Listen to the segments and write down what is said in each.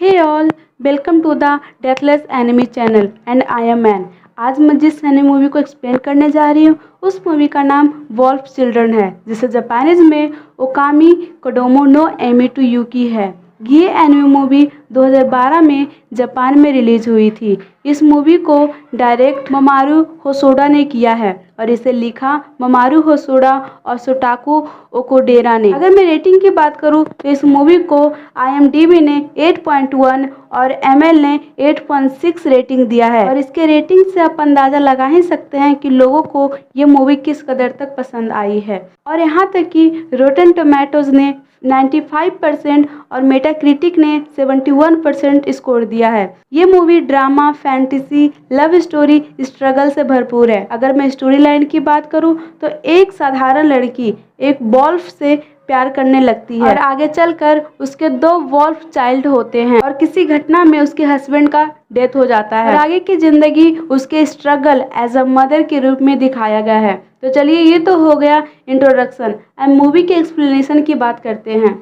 Hey all, welcome to the Deathless Enemy channel and I am Man। आज मैं जिस anime movie को explain करने जा रही हूँ उस मूवी का नाम वॉल्फ चिल्ड्रन है, जिसे जापानीज में ओकामी कोडोमो नो एमी टू युकी है। ये एनिमे मूवी 2012 में जापान में रिलीज हुई थी। इस मूवी को डायरेक्ट ममारू होसोडा ने किया है और इसे लिखा ममारू होसोडा और शोटाकू ओकोडेरा ने। अगर मैं रेटिंग की बात करूं तो इस मूवी को IMDb ने 8.1 और ML ने 8.6 रेटिंग दिया है और इसके रेटिंग से आप अंदाज़ा लगा ही सकते हैं कि लोगों को ये मूवी किस कदर तक पसंद आई है। और यहाँ तक कि रोटन टोमेटोज ने 95% और मेटाक्रिटिक ने 71% स्कोर दिया है। ये movie drama, fantasy, love story, struggle से भरपूर है। अगर मैं स्टोरी लाइन की बात करूं तो एक साधारण लड़की एक वॉल्फ से प्यार करने लगती है और आगे चलकर उसके 2 वॉल्फ चाइल्ड होते हैं और किसी घटना में उसके हस्बैंड का डेथ हो जाता है और आगे की जिंदगी उसके स्ट्रगल एज अ मदर के रूप में दिखाया गया है। तो चलिए, ये तो हो गया इंट्रोडक्शन। अब मूवी के एक्सप्लेनेशन की बात करते हैं।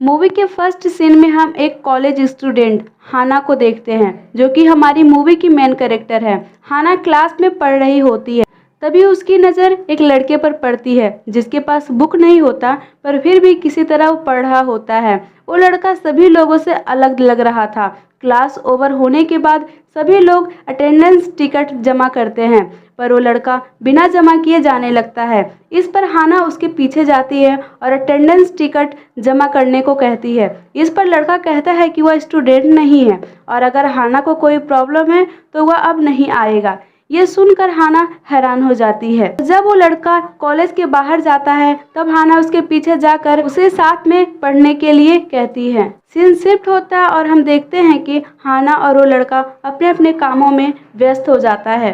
मूवी के फर्स्ट सीन में हम एक कॉलेज स्टूडेंट हाना को देखते हैं, जो कि हमारी मूवी की मेन कैरेक्टर है। हाना क्लास में पढ़ रही होती है, तभी उसकी नज़र एक लड़के पर पड़ती है जिसके पास बुक नहीं होता, पर फिर भी किसी तरह वो पढ़ रहा होता है। वो लड़का सभी लोगों से अलग लग रहा था। क्लास ओवर होने के बाद सभी लोग अटेंडेंस टिकट जमा करते हैं, पर वो लड़का बिना जमा किए जाने लगता है। इस पर हाना उसके पीछे जाती है और अटेंडेंस टिकट जमा करने को कहती है। इस पर लड़का कहता है कि वह स्टूडेंट नहीं है और अगर हाना को कोई प्रॉब्लम है तो वह अब नहीं आएगा। ये सुनकर हाना हैरान हो जाती है। जब वो लड़का कॉलेज के बाहर जाता है तब हाना उसके पीछे जाकर उसे साथ में पढ़ने के लिए कहती है। सीन शिफ्ट होता है और हम देखते हैं कि हाना और वो लड़का अपने अपने कामों में व्यस्त हो जाता है,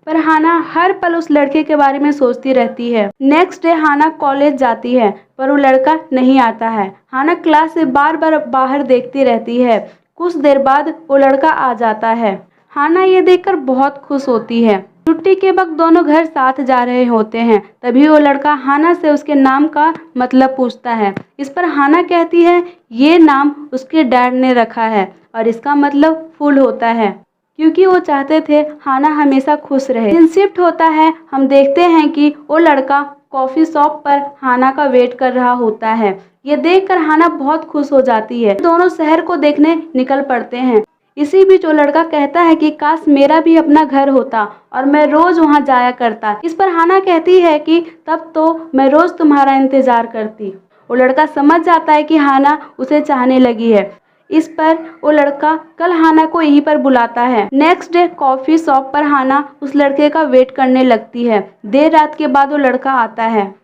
पर हाना हर पल उस लड़के के बारे में सोचती रहती है। नेक्स्ट डे हाना कॉलेज जाती है, पर वो लड़का नहीं आता है। हाना क्लास से बार बार बाहर देखती रहती है। कुछ देर बाद वो लड़का आ जाता है। हाना ये देखकर बहुत खुश होती है। छुट्टी के वक्त दोनों घर साथ जा रहे होते हैं, तभी वो लड़का हाना से उसके नाम का मतलब पूछता है। इस पर हाना कहती है ये नाम उसके डैड ने रखा है और इसका मतलब फूल होता है, क्योंकि वो चाहते थे हाना हमेशा खुश रहे। दिन शिफ्ट होता है, हम देखते हैं कि वो लड़का कॉफी शॉप पर हाना का वेट कर रहा होता है। ये देखकर हाना बहुत खुश हो जाती है। दोनों शहर को देखने निकल पड़ते हैं। इसी बीच वो लड़का कहता है कि काश मेरा भी अपना घर होता और मैं रोज वहां जाया करता। इस पर हाना कहती है कि तब तो मैं रोज तुम्हारा इंतजार करती। वो लड़का समझ जाता है कि हाना उसे चाहने लगी है। इस पर वो लड़का कल हाना को यहीं पर बुलाता है। नेक्स्ट डे कॉफी शॉप पर हाना उस लड़के का वेट करने लगती है। देर रात के बाद वो लड़का आता है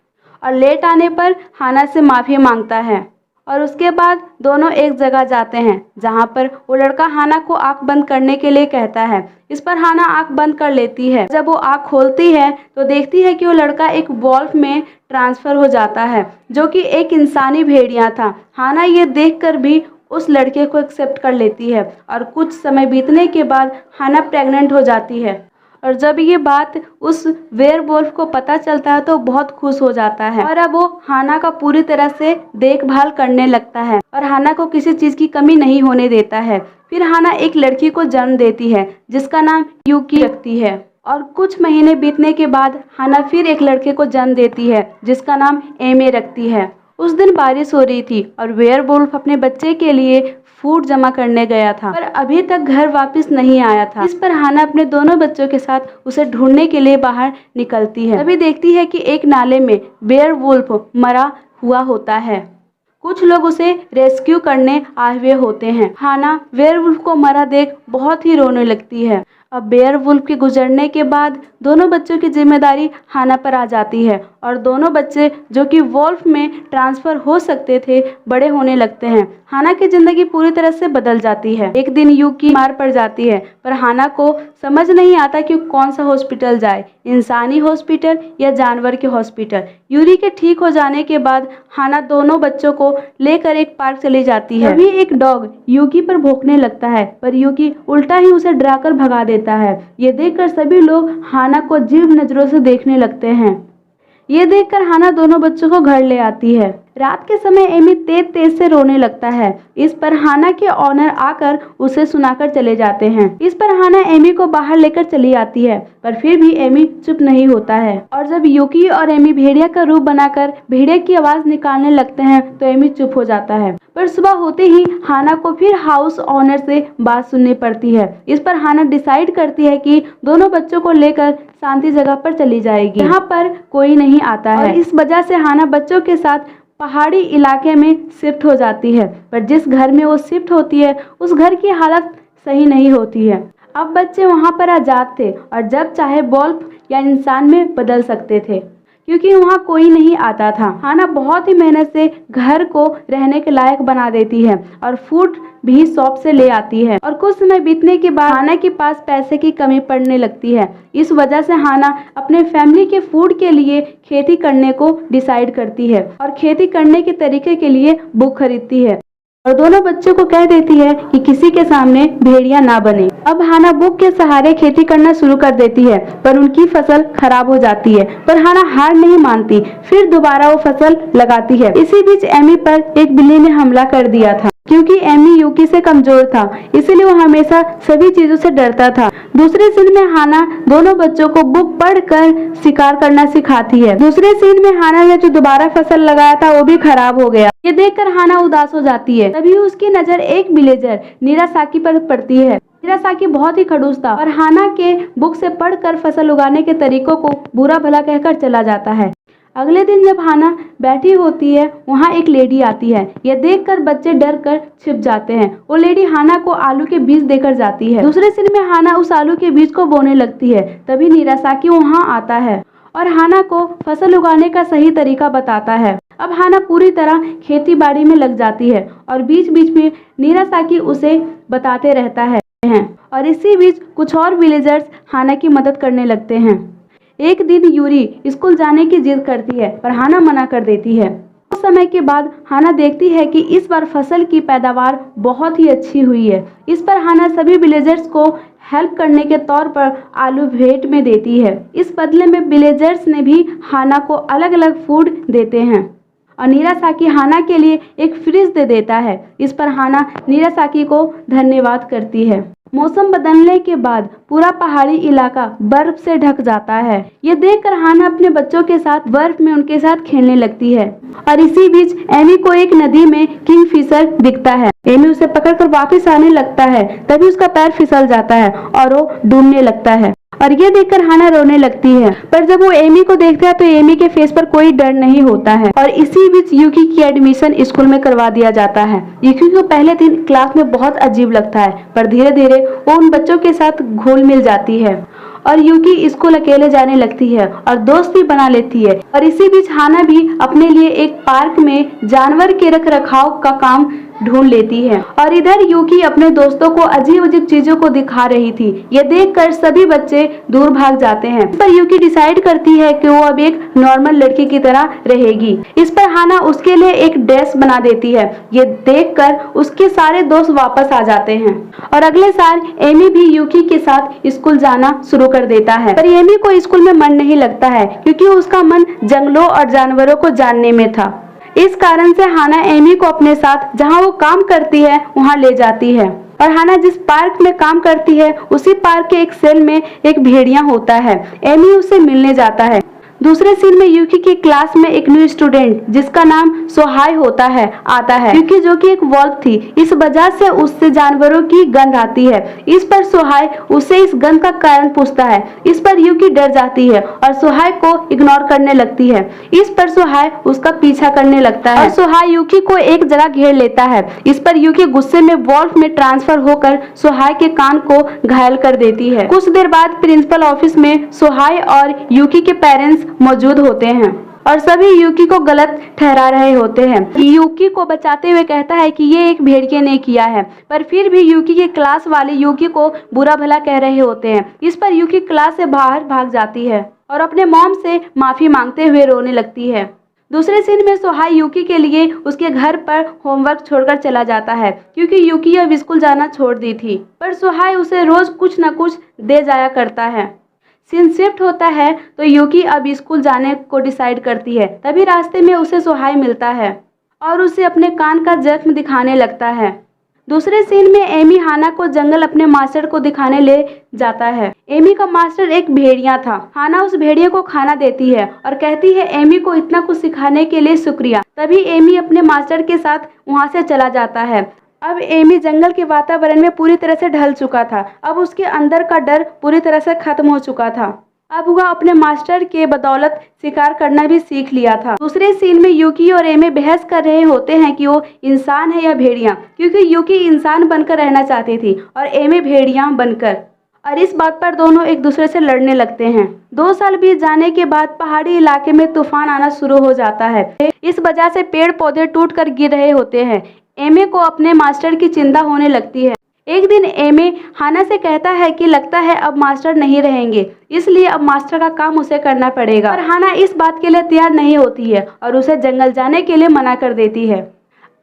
और लेट आने पर हाना से माफी मांगता है और उसके बाद दोनों एक जगह जाते हैं जहां पर वो लड़का हाना को आंख बंद करने के लिए कहता है। इस पर हाना आंख बंद कर लेती है। जब वो आंख खोलती है तो देखती है कि वो लड़का एक वॉल्फ में ट्रांसफर हो जाता है, जो कि एक इंसानी भेड़िया था। हाना ये देखकर भी उस लड़के को एक्सेप्ट कर लेती है और कुछ समय बीतने के बाद हाना प्रेग्नेंट हो जाती है। और जब ये बात उस वेयरवुल्फ को पता चलता है तो बहुत खुश हो जाता है और अब वो हाना का पूरी तरह से देखभाल करने लगता है और हाना को किसी चीज की कमी नहीं होने देता है। फिर हाना एक लड़की को जन्म देती है जिसका नाम युकी रखती है और कुछ महीने बीतने के बाद हाना फिर एक लड़के को जन्म देती है जिसका नाम एमे रखती है। उस दिन बारिश हो रही थी और वेयरवुल्फ अपने बच्चे के लिए फूड जमा करने गया था, पर अभी तक घर वापस नहीं आया था। इस पर हाना अपने दोनों बच्चों के साथ उसे ढूंढने के लिए बाहर निकलती है। तभी देखती है कि एक नाले में वेयरवुल्फ मरा हुआ होता है। कुछ लोग उसे रेस्क्यू करने आए हुए होते हैं। हाना वेयरवुल्फ को मरा देख बहुत ही रोने लगती है। अब वेयरवुल्फ के गुजरने के बाद दोनों बच्चों की जिम्मेदारी हाना पर आ जाती है और दोनों बच्चे जो कि वॉल्फ में ट्रांसफर हो सकते थे बड़े होने लगते हैं। हाना की जिंदगी पूरी तरह से बदल जाती है। एक दिन युकी बीमार पड़ जाती है, पर हाना को समझ नहीं आता कि कौन सा हॉस्पिटल जाए, इंसानी हॉस्पिटल या जानवर के हॉस्पिटल। यूरी के ठीक हो जाने के बाद हाना दोनों बच्चों को लेकर एक पार्क चली जाती है। तभी एक डॉग यूकी पर भौंकने लगता है, पर यूकी उल्टा ही उसे डराकर भगा देता है। ये देखकर सभी लोग हाना को अजीब नजरों से देखने लगते हैं। ये देखकर हाना दोनों बच्चों को घर ले आती है। रात के समय एमी तेज तेज से रोने लगता है। इस पर हाना के ऑनर आकर उसे सुनाकर चले जाते हैं। इस पर हाना एमी को बाहर लेकर चली आती है, पर फिर भी एमी चुप नहीं होता है। और जब यूकी और एमी भेड़िया का रूप बनाकर भेड़िया की आवाज निकालने लगते हैं तो एमी चुप हो जाता है। पर सुबह होते ही हाना को फिर हाउस ऑनर से बात सुननी पड़ती है। इस पर हाना डिसाइड करती है कि दोनों बच्चों को लेकर शांति जगह पर चली जाएगी, यहाँ पर कोई नहीं आता है। इस वजह से हाना बच्चों के साथ पहाड़ी इलाके में शिफ्ट हो जाती है, पर जिस घर में वो शिफ्ट होती है उस घर की हालत सही नहीं होती है। अब बच्चे वहाँ पर आजाद थे और जब चाहे वॉल्फ या इंसान में बदल सकते थे, क्योंकि वहाँ कोई नहीं आता था। हाना बहुत ही मेहनत से घर को रहने के लायक बना देती है और फूड भी शॉप से ले आती है। और कुछ समय बीतने के बाद हाना के पास पैसे की कमी पड़ने लगती है। इस वजह से हाना अपने फैमिली के फूड के लिए खेती करने को डिसाइड करती है और खेती करने के तरीके के लिए बुक खरीदती है और दोनों बच्चों को कह देती है कि किसी के सामने भेड़िया ना बने। अब हाना बुक के सहारे खेती करना शुरू कर देती है, पर उनकी फसल खराब हो जाती है। पर हाना हार नहीं मानती, फिर दोबारा वो फसल लगाती है। इसी बीच एमी पर एक बिल्ली ने हमला कर दिया था। क्योंकि एमी यूकी से कमजोर था, इसलिए वो हमेशा सभी चीजों से डरता था। दूसरे सीन में हाना दोनों बच्चों को बुक पढ़कर शिकार करना सिखाती है। दूसरे सीन में हाना ने जो दोबारा फसल लगाया था वो भी खराब हो गया। ये देखकर हाना उदास हो जाती है। तभी उसकी नजर एक विलेजर नीरासाकी पर पड़ती है। नीरासाकी बहुत ही खड़ूस था और हाना के बुक से पढ़कर फसल उगाने के तरीकों को बुरा भला कहकर चला जाता है। अगले दिन जब हाना बैठी होती है, वहाँ एक लेडी आती है। यह देखकर बच्चे डर कर छिप जाते हैं। वो लेडी हाना को आलू के बीज देकर जाती है। दूसरे सीन में हाना उस आलू के बीज को बोने लगती है। तभी नीरासाकी वहाँ आता है और हाना को फसल उगाने का सही तरीका बताता है। अब हाना पूरी तरह खेती बाड़ी में लग जाती है और बीच बीच में नीरासाकी उसे बताते रहता है और इसी बीच कुछ और विलेजर्स हाना की मदद करने लगते हैं। एक दिन यूरी स्कूल जाने की जिद करती है, पर हाना मना कर देती है। कुछ समय के बाद हाना देखती है कि इस बार फसल की पैदावार बहुत ही अच्छी हुई है। इस पर हाना सभी विलेजर्स को हेल्प करने के तौर पर आलू भेंट में देती है। इस बदले में विलेजर्स ने भी हाना को अलग अलग फूड देते हैं और नीरासाकी हाना के लिए एक फ्रिज दे देता है। इस पर हाना नीरासाकी को धन्यवाद करती है। मौसम बदलने के बाद पूरा पहाड़ी इलाका बर्फ से ढक जाता है। ये देखकर हाना अपने बच्चों के साथ बर्फ में उनके साथ खेलने लगती है और इसी बीच एमी को एक नदी में किंगफिशर दिखता है। एमी उसे पकड़कर वापस आने लगता है। तभी उसका पैर फिसल जाता है और वो डूबने लगता है और ये देखकर हाना रोने लगती है। पर जब वो एमी को देखता है तो एमी के फेस पर कोई डर नहीं होता है और इसी बीच यूकी की एडमिशन स्कूल में करवा दिया जाता है। यूकी को पहले दिन क्लास में बहुत अजीब लगता है, पर धीरे धीरे वो उन बच्चों के साथ घुल मिल जाती है और यूकी स्कूल अकेले जाने लगती है और दोस्त भी बना लेती है। और इसी बीच हाना भी अपने लिए एक पार्क में जानवर के रख रखाव का काम ढूंढ लेती है और इधर यूकी अपने दोस्तों को अजीब अजीब चीजों को दिखा रही थी। ये देखकर सभी बच्चे दूर भाग जाते हैं। इस पर यूकी डिसाइड करती है कि वो अब एक नॉर्मल लड़की की तरह रहेगी। इस पर हाना उसके लिए एक ड्रेस बना देती है। ये देखकर उसके सारे दोस्त वापस आ जाते हैं और अगले साल एमी भी यूकी के साथ स्कूल जाना शुरू कर देता है। पर एमी को स्कूल में मन नहीं लगता है, क्योंकि उसका मन जंगलों और जानवरों को जानने में था। इस कारण से हाना एमी को अपने साथ जहां वो काम करती है वहां ले जाती है और हाना जिस पार्क में काम करती है उसी पार्क के एक सेल में एक भेड़िया होता है। एमी उससे मिलने जाता है। दूसरे सीन में यूकी की क्लास में एक न्यू स्टूडेंट जिसका नाम सोहाई होता है आता है, क्योंकि जो कि एक वॉल्फ थी। इस वजह से उससे जानवरों की गंध आती है। इस पर सोहाई उससे इस गंध का कारण पूछता है। इस पर यूकी डर जाती है और सोहाई को इग्नोर करने लगती है। इस पर सोहाई उसका पीछा करने लगता है और सोहाई यूकी को एक जगह घेर लेता है। इस पर यूकी गुस्से में वॉल्फ में ट्रांसफर होकर सोहाई के कान को घायल कर देती है। कुछ देर बाद प्रिंसिपल ऑफिस में सोहाई और यूकी के पेरेंट्स मौजूद होते हैं और सभी यूकी को गलत ठहरा रहे होते हैं। यूकी को बचाते हुए कहता है कि ये एक भेड़िए ने किया है, पर फिर भी यूकी के क्लास वाले यूकी को बुरा भला कह रहे होते हैं। इस पर यूकी क्लास से बाहर भाग जाती है और अपने मॉम से माफी मांगते हुए रोने लगती है। दूसरे सीन में सोहाई यूकी के लिए उसके घर पर होमवर्क छोड़कर चला जाता है, क्योंकि यूकी अब स्कूल जाना छोड़ दी थी, पर सोहाई उसे रोज कुछ न कुछ दे जाया करता है। सीन शिफ्ट होता है तो यूकी अब स्कूल जाने को डिसाइड करती है। तभी रास्ते में उसे सोहाई मिलता है और उसे अपने कान का जख्म दिखाने लगता है। दूसरे सीन में एमी हाना को जंगल अपने मास्टर को दिखाने ले जाता है। एमी का मास्टर एक भेड़िया था। हाना उस भेड़िए को खाना देती है और कहती है एमी को इतना कुछ सिखाने के लिए शुक्रिया। तभी एमी अपने मास्टर के साथ वहाँ से चला जाता है। अब एमी जंगल के वातावरण में पूरी तरह से ढल चुका था। अब उसके अंदर का डर पूरी तरह से खत्म हो चुका था। अब वह अपने मास्टर के बदौलत शिकार करना भी सीख लिया था। दूसरे सीन में यूकी और एमी बहस कर रहे होते हैं कि वो इंसान है या भेड़िया, क्योंकि यूकी इंसान बनकर रहना चाहती थी और एमी भेड़िया बनकर, और इस बात पर दोनों एक दूसरे से लड़ने लगते हैं। 2 साल बीत जाने के बाद पहाड़ी इलाके में तूफान आना शुरू हो जाता है। इस वजह से पेड़ पौधे टूट कर गिर रहे होते हैं। एमे को अपने मास्टर की चिंता होने लगती है। एक दिन एमे हाना से कहता है कि लगता है अब मास्टर नहीं रहेंगे, इसलिए अब मास्टर का काम उसे करना पड़ेगा। पर हाना इस बात के लिए तैयार नहीं होती है और उसे जंगल जाने के लिए मना कर देती है।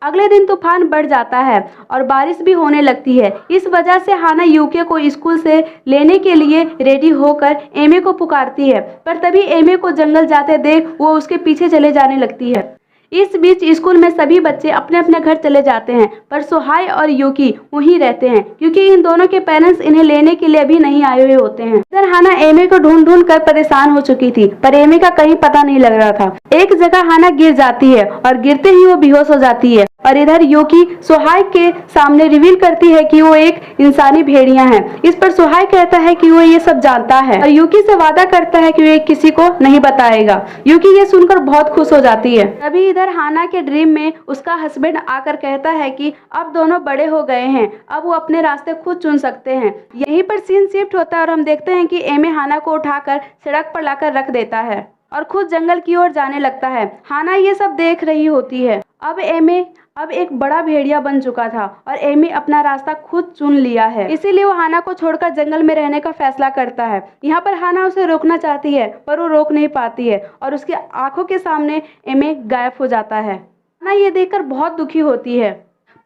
अगले दिन तूफान बढ़ जाता है और बारिश भी होने लगती है। इस वजह से हाना यूके को स्कूल से लेने के लिए रेडी होकर एमे को पुकारती है, पर तभी एमे को जंगल जाते देख वो उसके पीछे चले जाने लगती है। इस बीच स्कूल में सभी बच्चे अपने अपने घर चले जाते हैं, पर सोहाई और यूकी वहीं रहते हैं, क्योंकि इन दोनों के पेरेंट्स इन्हें लेने के लिए अभी नहीं आए हुए होते हैं। इधर हाना एमे को ढूंढ ढूंढ कर परेशान हो चुकी थी, पर एमे का कहीं पता नहीं लग रहा था। एक जगह हाना गिर जाती है और गिरते ही वो बेहोश हो जाती है, और इधर यूकी सोहाई के सामने रिवील करती है कि वो एक इंसानी भेड़िया है। इस पर सोहाई कहता है कि वो ये सब जानता है और यूकी से वादा करता है कि वो किसी को नहीं बताएगा। यूकी ये सुनकर बहुत खुश हो जाती है। तभी इधर हाना के ड्रीम में उसका हस्बैंड आकर कहता है कि अब दोनों बड़े हो गए हैं, अब वो अपने रास्ते खुद चुन सकते हैं। यहीं पर सीन शिफ्ट होता है और हम देखते हैं कि एमे हाना को उठाकर सड़क पर लाकर रख देता है और खुद जंगल की ओर जाने लगता है। हाना ये सब देख रही होती है। अब एमे अब एक बड़ा भेड़िया बन चुका था और एमी अपना रास्ता खुद चुन लिया है, इसीलिए वो हाना को छोड़कर जंगल में रहने का फैसला करता है। यहाँ पर हाना उसे रोकना चाहती है, पर वो रोक नहीं पाती है और उसकी आंखों के सामने एमी गायब हो जाता है। हाना ये देखकर बहुत दुखी होती है,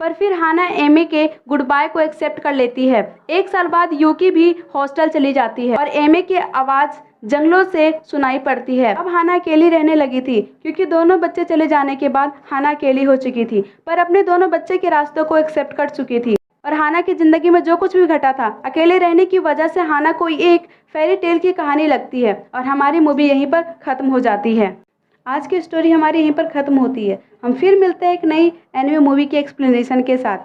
पर फिर हाना एमी के गुड बाय को एक्सेप्ट कर लेती है। 1 साल बाद यूकी भी हॉस्टल चली जाती है और एमी की आवाज जंगलों से सुनाई पड़ती है। अब हाना अकेली रहने लगी थी, क्योंकि दोनों बच्चे चले जाने के बाद हाना अकेली हो चुकी थी, पर अपने दोनों बच्चे के रास्तों को एक्सेप्ट कर चुकी थी। और हाना की जिंदगी में जो कुछ भी घटा था, अकेले रहने की वजह से हाना को एक फेरी टेल की कहानी लगती है और हमारी मूवी यहीं पर खत्म हो जाती है। आज की स्टोरी हमारी यहीं पर खत्म होती है। हम फिर मिलते हैं एक नई एनिमे मूवी के एक्सप्लेनेशन के साथ।